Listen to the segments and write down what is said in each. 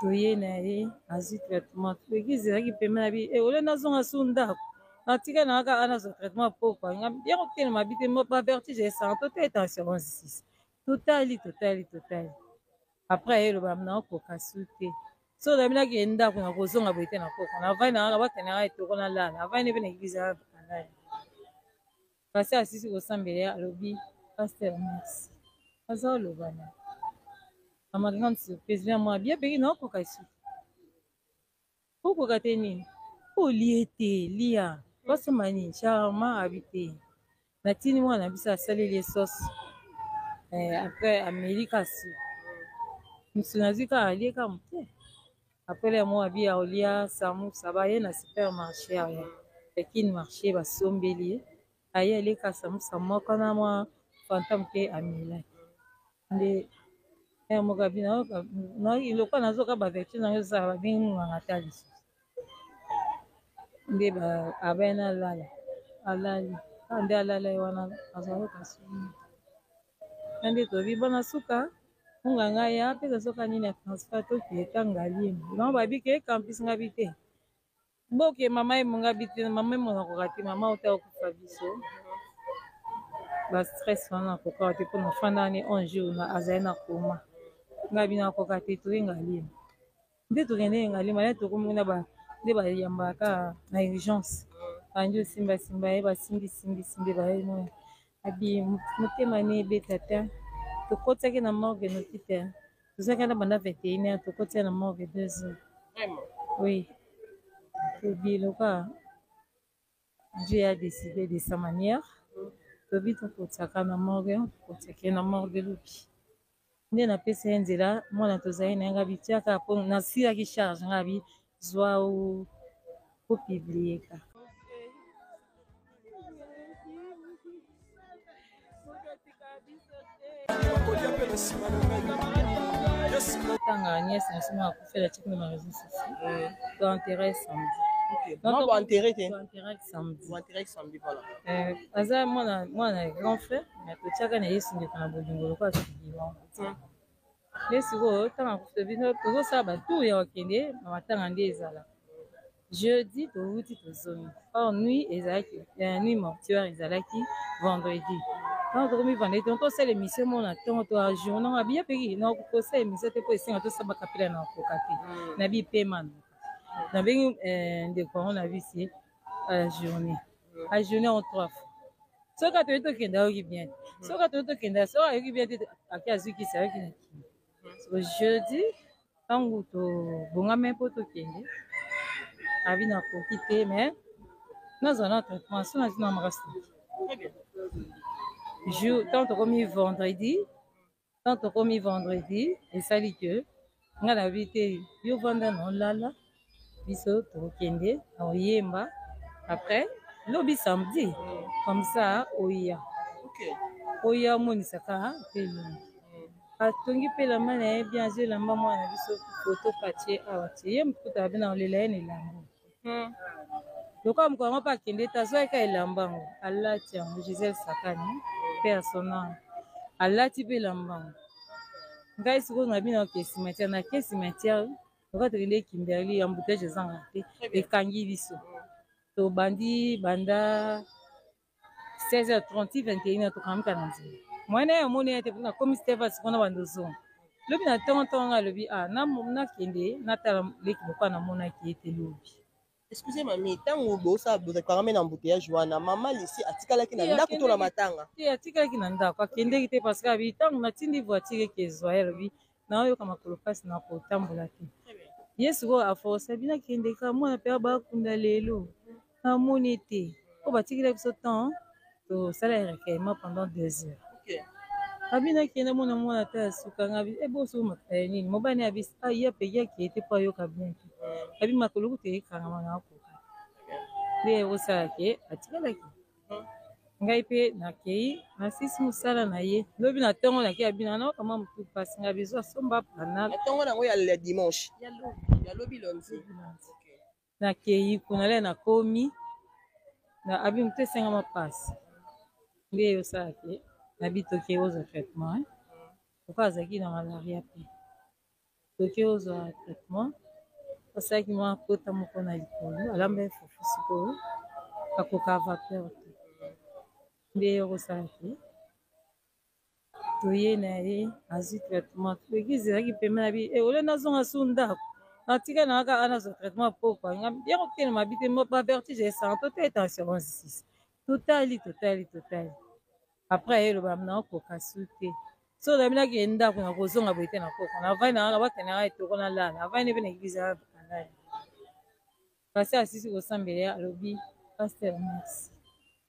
Toye na ye azwi traitement toegizeraki peme na bi ole nazonga su ndako natika na kaka ana zo traitement pokwa ya kotelema bi te bavertige esanga totali tension 6 totali après eloba na okoka su te so nabinaki ndako na kozonga boye te na pokwa navai na kaka bakenaka etoko nalala avai ne mpe na eglize alala kasi asisi kosambela alobi paster merci aza oloba na à ma grande surprise, moi bien payé non pour casser. Pourquoi kateni? Pour liété, lia. Parce que mani charmant habité. Natini moi na bisa salé les sauces. Après Amérique assis. Msunazika alie comme te. Après les mois bien olia samu sabaye na supermarché aya. Pekin marché ba sombeli. Aye ali ka samu samu kana moi fantôme ke amila. Nde mokabina ilokwa nazoka bavertu nango ezala babengi nganga ta lisusu nde abai na alali nde alala ye wana azaloka suni na nde tobi bona suka nganga ya apesa soka nini ya transfert toki etanga limu nango babike campus nga bi te boke mama emonga bi te mama emonakoka te mama ota okufa biso bastress wana akoka te mpona fanda ni 11 jours azali na koma nga bina koka te toyenga limu nde tokende yenga limu ale tokomi na nde bayambaka na urgence bandi osimbasimba ye basimbisimbisimbi baye abi motema ne ebeta te tokotiaki na morgue noki te tozalaki na banda 21 heures tokotia na morgue 2 heures oui tobi loka Dieu a décidé de sa manière tobi tokotiaka na morgue tokotiaki na morgue lobi nde napesa ye nzela mwana tozali na ye nga bitiaka mpo nasilaki charge nga bi zwa opiblieka tanga Agnès na sima akufela tikuna ma réseaux sociaux to enterrer samedi. Non, vous enterrez samedi. Voilà. Aza mwana grand frère mais totiaka na yesu ndeko na bolingo lokola tokibiwa ye sikoyo ntango akufa bino tozosala batour ya kokende na matanga nde ezala jeudi touti tozongi or nuit ezalaki nuit mortuaire ezalaki vendredi ntango tokomi vendredi tongo tosala émission mona ntongo toa journée nga biya peki nakosala émission te mpo esenga tosala bakapela na koka te na bipemana nabengi ndeko yango na bisi a journée en 3 fois soki atoyi tokende ayoki bien soki atoyi tokende soki ayoki bien te aki azwikisi ayoki na kini jeudi ntango tobongami mpo tokende abi nakoki te mais nazala na traitement so nazi na makasi jour ntango tokomi vendredi esali ke nga na bi te yo vanda na olala biso tokokende na oyemba après lobi samedi comme ça oya omonisaka mpe elongi atongi mpe elamba na ye bien azwi elamba mwana na biso foto patie awa tie ye mokuta abe na olela ye na elamba lokola moko yango mpe akende te azwaka elamba yango alati yango Gisèle Sakani mpe ya sona alati mpe elamba yango ngai sikoyo na bino oke cimetière na ke cimetière lokola tokende Kimberley embouteillage ezanga te ekangi biso tobandi banda 16h30 21h tokamika na nzela mwana ye omoni ye te mpona komi stefa sikona bandozonga lobi na ntongo nga alobi nakende natala leki lokola namonaki ye te lobi excusez mami ntango bozalaka na embouteillage wana mama lisi atikalaki na ndako to na matanga te atikalaki na ndako akendeki te parce que abi ntango natindi voiture eke ezwa ye alobi naoyoka makolo mpasi na kotambola te ye sikoyo aforce abi nakendeka mwana mpe bakunda lelo namoni te po batikela biso temps tosala recueillement pendant 2 heures abi nakende mwana ata asukanga abi ebosomataye nini mobani abi ye apeki akeye te mpo ayoka bien te abi makolo kutu eyekangama na akoka nde osalaki atikalaki ngai mpe nakei nasisi mosala na ye lobi na ntongo nake abina naokama motu mpasi ngai bizwa somba panal ntongo nango ya dimanche ya lobi lundi nakei kuna le nakomi na abi motu esengama mpasi nde osalaki nabi toke ozwa traitement pourkoi azalaki na malaria mpe toke ozwa traitement asalaki mwa kota moko na likolo alamba ye fufu sikoyo akoka vapeur te nde okosalaki toye na ye azwi traitement eglize ezalaki peme na bi ole nazonga su ndako natika na kaka nazwa traitement pokwa ya kotelema bi te bavertige esanga totali tension 6 totali après ayeloba na okoka su te so odabi nakende ndako na kozonga boye te na koko navai na kaka bakendaka etoko nalala avai ne mpe na eglize alali kasi asisi kosambela ye alobi paster merci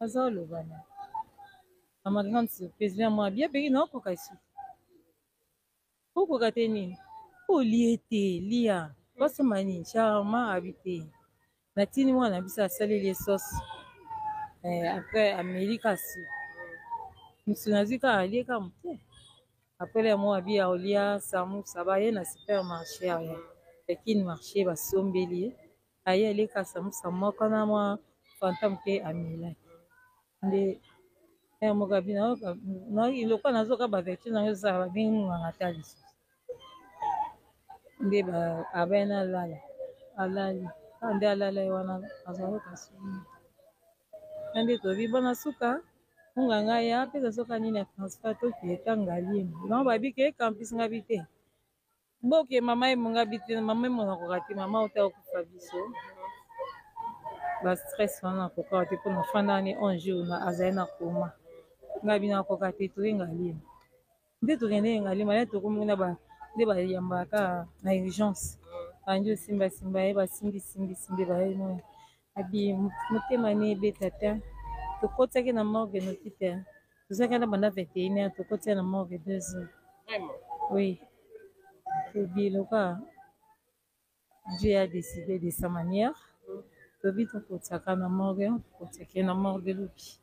aza oloba na na ma grande surprise bia mwa bia peki na okoka su okoka te nini olie te lia basoma nini charma abi te natini mwana na biso asaleli ye sosi après amelika su mosu nazwi kaka alie kaka moke apres le mwa abi aolia samusa baye na supermarché aya yakini marché basombeli ye aye alieka samusa moko na mwa fanta moke amelaki nde moko abi lokola nazoka bavertu nango ezosala babengi nganga ta lisusu nde abaye na alali nde alala ye wana azaloka suni na nde tobi bona suka nganga ya apesa soka nini ya transfert toki etanga limu nango babike ekampisi nga bi te boke mama emonga bi te mama emonakoka te mama ota okufa biso bastress wana akoka te mpona fanda ni 11 jours na azali na koma nga bina akoka te toyenga limu nde tokende yenga limu ale tokomi nde bayambaka na urgence bandi osimbasimba ye basimbisimbisimbi baye abi motema ne ebeta te tokotiaki na morgue noki te tozalaki na banda 21h tokotia na morgue 2h. Oui, tobiloka Dieu a décidé de sa manière. Tobi tokotiaka na morgue, tokotiaki na morgue elobi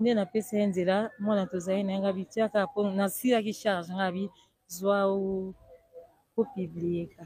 nde napesa ye nzela mwana tozali na ye ngabi tiaka mpo nasilaki charge ngabi zwa opiblie ka